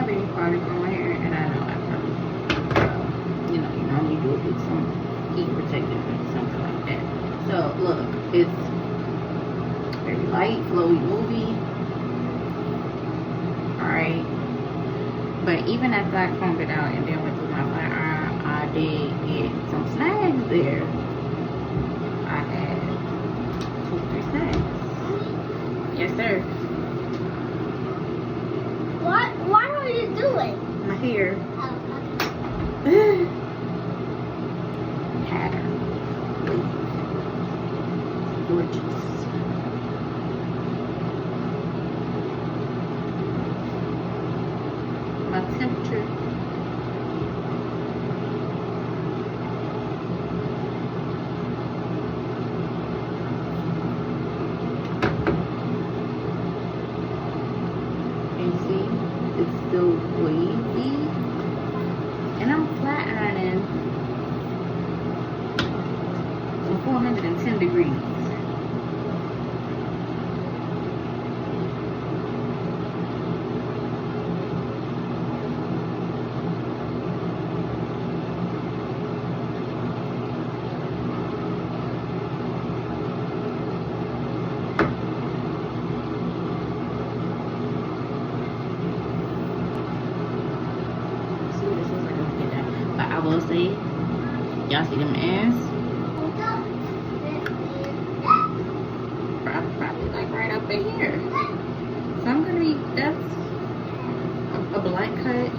baby product on my hair, and I know I probably, you know, you normally do it with some heat protectant or something like that. So look, it's very light, flowy, movie. Alright. But even after I combed it out and then went through my flat iron, I did get some snags there. I had 2 or 3 snags. Yes, sir. What are you doing? My hair. Oh, okay. Pattern. Gorgeous. My temperature. And see, it's still wavy. And I'm flat ironing from 410 degrees. But I will say, y'all see them ends? Probably like right up in here. So I'm gonna be, that's a blank cut.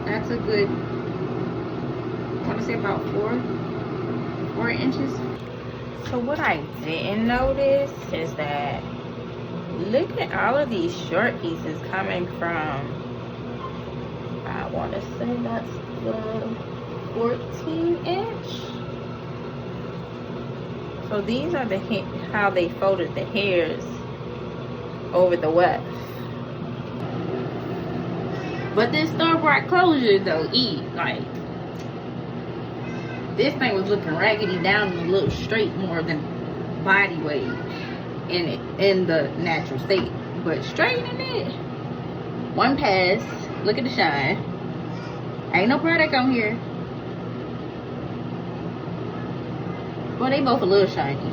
That's a good, I want to say about 4 inches. So what I didn't notice is that look at all of these short pieces coming from, I want to say that's the 14 inch. So these are the how they folded the hairs over the weft. But this store-bought closure though, like this thing was looking raggedy down and a little straight more than body weight in the natural state. But straightening it, 1 pass. Look at the shine. Ain't no product on here. Well, they both a little shiny.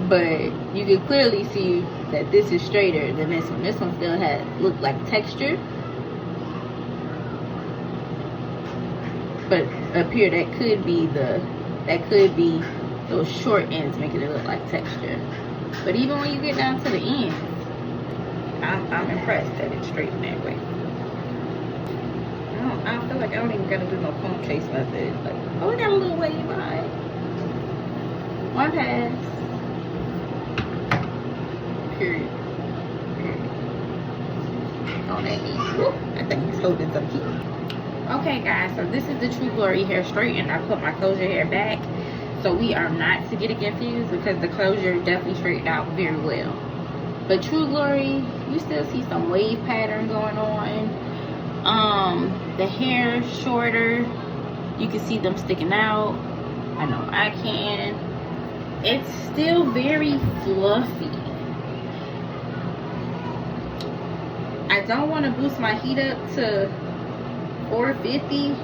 But you can clearly see that this is straighter than this one. This one still looked like texture. But up here, that could be those short ends making it look like texture. But even when you get down to the end, I'm impressed that it's straightened that way. I feel like I don't even gotta do no comb chase method. Like, oh, we got a little wave behind. 1 pass. Period. On that knee. I think he's holding some heat. Okay, guys, so this is the True Glory hair straightened. I put my closure hair back, so we are not to get it confused because the closure definitely straightened out very well. But True Glory, you still see some wave pattern going on. The hair shorter, you can see them sticking out. I know I can. It's still very fluffy. I don't want to boost my heat up to 450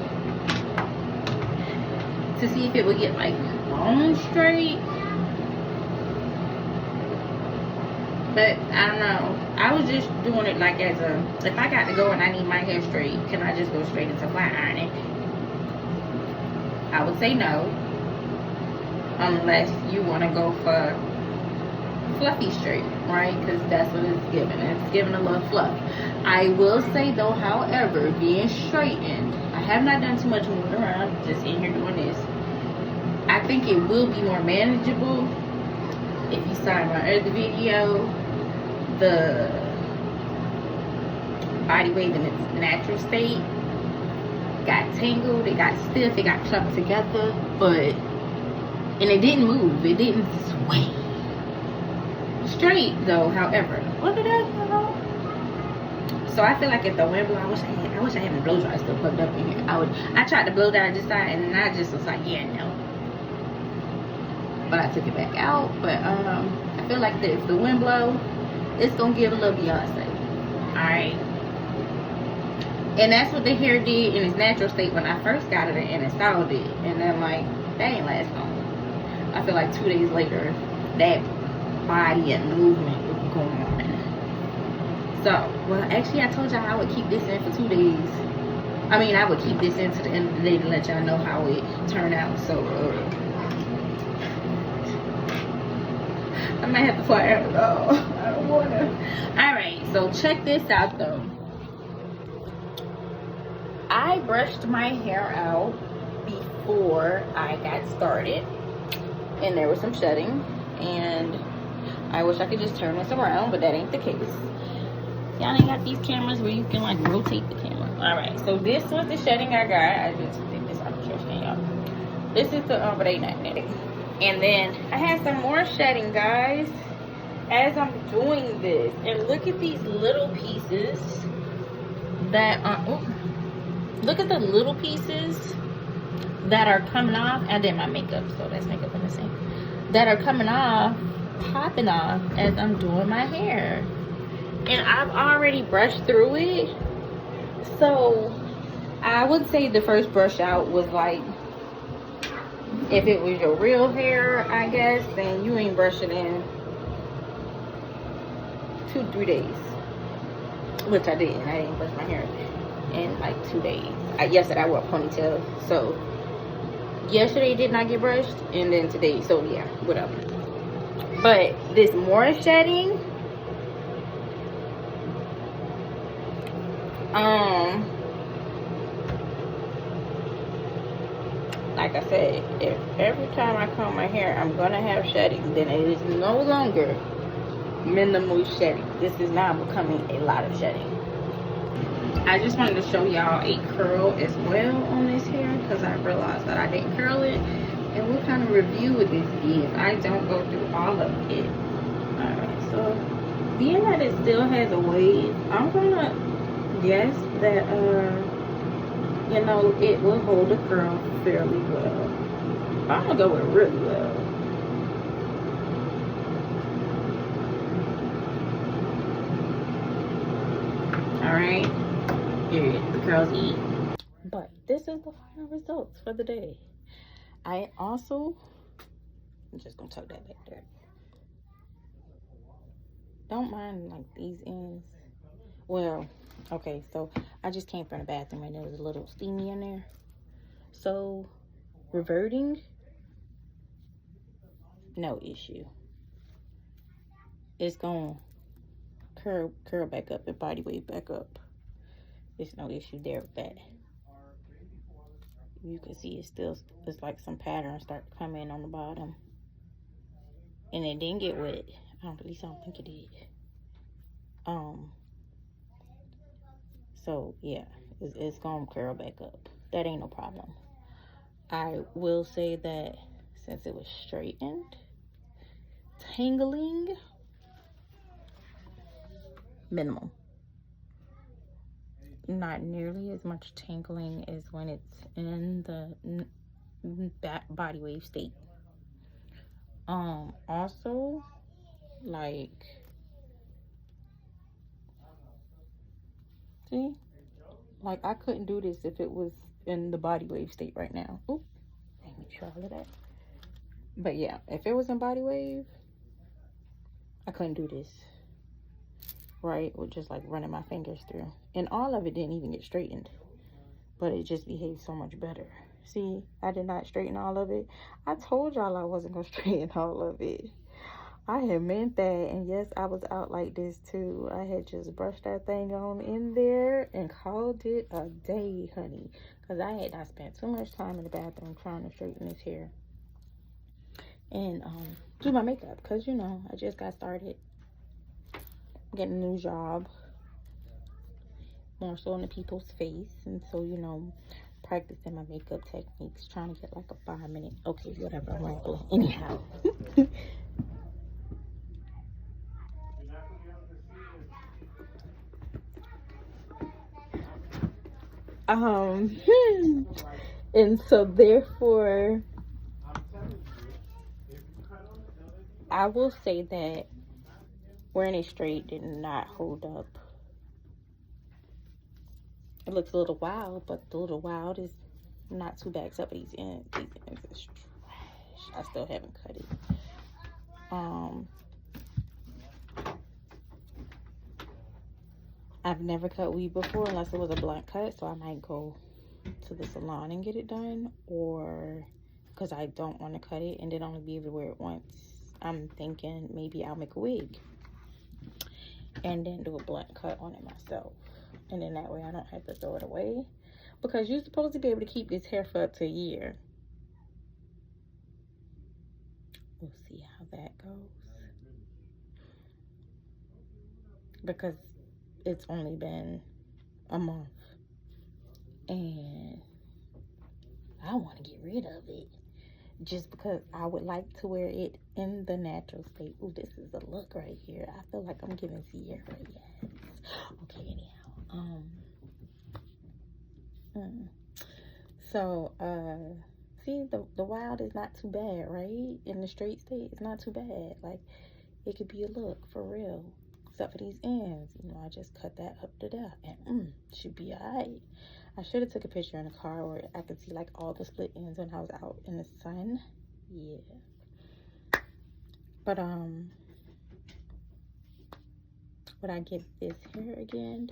to see if it would get like bone straight. But I don't know. I was just doing it like as a, if I got to go and I need my hair straight, can I just go straight into flat ironing? I would say no. Unless you want to go for fluffy straight, right? Because that's what it's giving. It's giving a little fluff. I will say though, however, being straightened, I have not done too much moving around, just in here doing this. I think it will be more manageable. If you saw in my other video, the body wave in its natural state got tangled, it got stiff, it got clumped together, and it didn't move, it didn't sway. Straight though, however, look at that, So I feel like if the wind blow, I wish I had my blow dryer still plugged up in here. I tried to blow dry this side and I just was like, yeah, no. But I took it back out. But I feel like if the wind blow, it's gonna give a little Beyonce. Alright. And that's what the hair did in its natural state when I first got it and installed it. And then like, that ain't last long. I feel like 2 days later, that body and movement was going on. So, well, actually I told y'all I would keep this in for 2 days. I mean, I would keep this in to the end of the day to let y'all know how it turned out. So, I might have to fire it. Oh, I don't want to. Alright, so check this out though. I brushed my hair out before I got started. And there was some shedding. And I wish I could just turn this around, but that ain't the case. Y'all ain't got these cameras where you can like rotate the camera. Alright, so this was the shedding I got. I just take this out of the trash can, y'all. This is the Ombre Magnetic. And then I had some more shedding, guys, as I'm doing this. And look at these little pieces that are, look at the little pieces that are coming off. I did my makeup, so that's makeup in the sink. That are coming off, popping off as I'm doing my hair. And I've already brushed through it. So I would say the first brush out was like, if it was your real hair, I guess, then you ain't brushing in 2-3 days. Which I didn't. I didn't brush my hair in like 2 days. Yesterday I wore a ponytail. So yesterday did not get brushed. And then today, so yeah, whatever. But this more shedding, like I said, if every time I comb my hair I'm gonna have shedding, then it is no longer minimal shedding. This is now becoming a lot of shedding. I just wanted to show y'all a curl as well on this hair because I realized that I didn't curl it. And what kind of review would this be if I don't go through all of it? Alright, so being that it still has a wave, I'm gonna guess that you know, it will hold the curl fairly well. I'm gonna go with really well. Alright, here the curls eat. But this is the final results for the day. I also, I'm just gonna tuck that back there. Don't mind like these ends. Well, okay, so I just came from the bathroom and there was a little steamy in there. So reverting, no issue. It's gonna curl back up and body wave back up. There's no issue there with that. You can see it's like some patterns start to come in on the bottom. And it didn't get wet. At least I don't think it did. So yeah, it's gonna curl back up. That ain't no problem. I will say that since it was straightened, tangling, minimal. Not nearly as much tangling as when it's in the body wave state. Also, like, see, like I couldn't do this if it was in the body wave state right now. Oop, let me try all of that. But yeah, if it was in body wave, I couldn't do this, right? With just like running my fingers through. And all of it didn't even get straightened, but it just behaved so much better. See, I did not straighten all of it. I told y'all I wasn't gonna straighten all of it. I had meant that, and yes, I was out like this too. I had just brushed that thing on in there and called it a day, honey, because I had not spent too much time in the bathroom trying to straighten this hair and do my makeup, because you know, I just got started getting a new job, more so in the people's face, and so, you know, practicing my makeup techniques, trying to get like a 5-minute, okay, whatever, I'm rambling. Anyhow. And so therefore, I will say that wearing it straight did not hold up. It looks a little wild, but the little wild is not too bad, except for these ends. These ends is trash. I still haven't cut it. I've never cut weave before unless it was a blunt cut, so I might go to the salon and get it done, or because I don't want to cut it and then only be able to wear it once. I'm thinking maybe I'll make a wig and then do a blunt cut on it myself, and then that way I don't have to throw it away, because you're supposed to be able to keep this hair for up to a year. We'll see how that goes, because it's only been a month and I want to get rid of it just because I would like to wear it in the natural state. Ooh, this is a look right here. I feel like I'm giving Sierra, yes. Okay, anyhow. So, see, the wild is not too bad, right? In the straight state, it's not too bad. Like, it could be a look for real. Except for these ends, you know, I just cut that up to there, and should be alright. I should have took a picture in the car where I could see like all the split ends when I was out in the sun. Yeah. But would I get this hair again?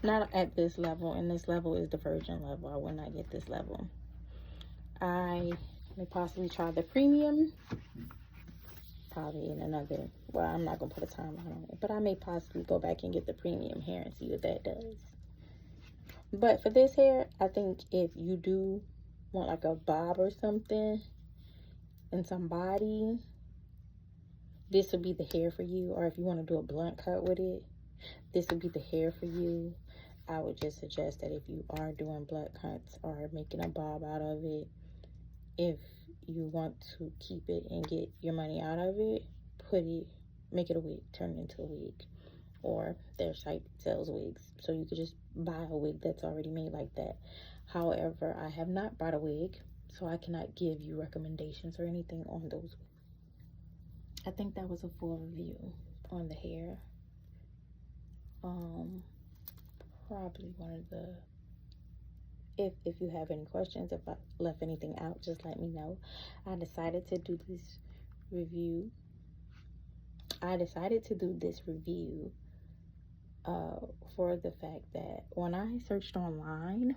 Not at this level, and this level is the virgin level. I will not get this level. I may possibly try the premium. Probably in another, well, I'm not gonna put a timeline on it, but I may possibly go back and get the premium hair and see what that does. But for this hair, I think if you do want like a bob or something and some body, this would be the hair for you. Or if you want to do a blunt cut with it, this would be the hair for you. I would just suggest that if you are doing blunt cuts or making a bob out of it, if you want to keep it and get your money out of it, make it a wig, turn it into a wig. Or their site sells wigs, so you could just buy a wig that's already made like that. However, I have not bought a wig, so I cannot give you recommendations or anything on those wigs. I think that was a full review on the hair. Probably one of the, if you have any questions, if I left anything out, just let me know. I decided to do this review for the fact that when I searched online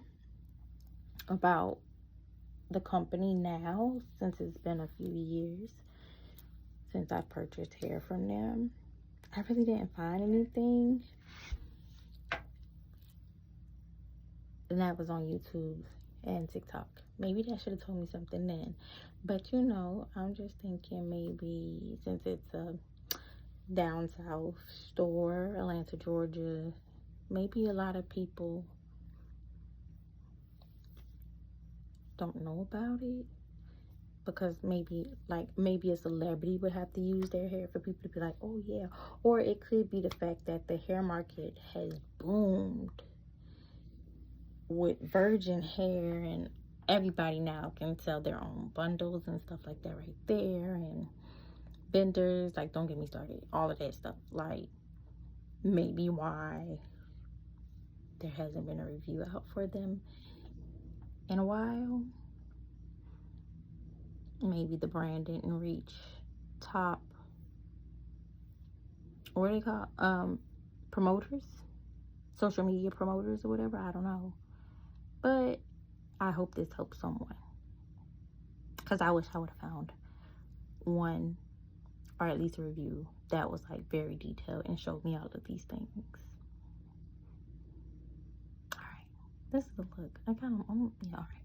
about the company now, since it's been a few years since I purchased hair from them, I really didn't find anything. And that was on YouTube and TikTok. Maybe that should have told me something then. But you know, I'm just thinking maybe since it's a down south store, Atlanta, Georgia, maybe a lot of people don't know about it, because maybe a celebrity would have to use their hair for people to be like, oh yeah. Or it could be the fact that the hair market has boomed with virgin hair, and everybody now can sell their own bundles and stuff like that right there, and vendors, like, don't get me started, all of that stuff. Like, maybe why there hasn't been a review out for them in a while. Maybe the brand didn't reach top, what do they call promoters, social media promoters or whatever. I don't know, but I hope this helps someone, because I wish I would have found one, or at least a review that was like very detailed and showed me all of these things. All right, this is the look. I got them on. Yeah, all right.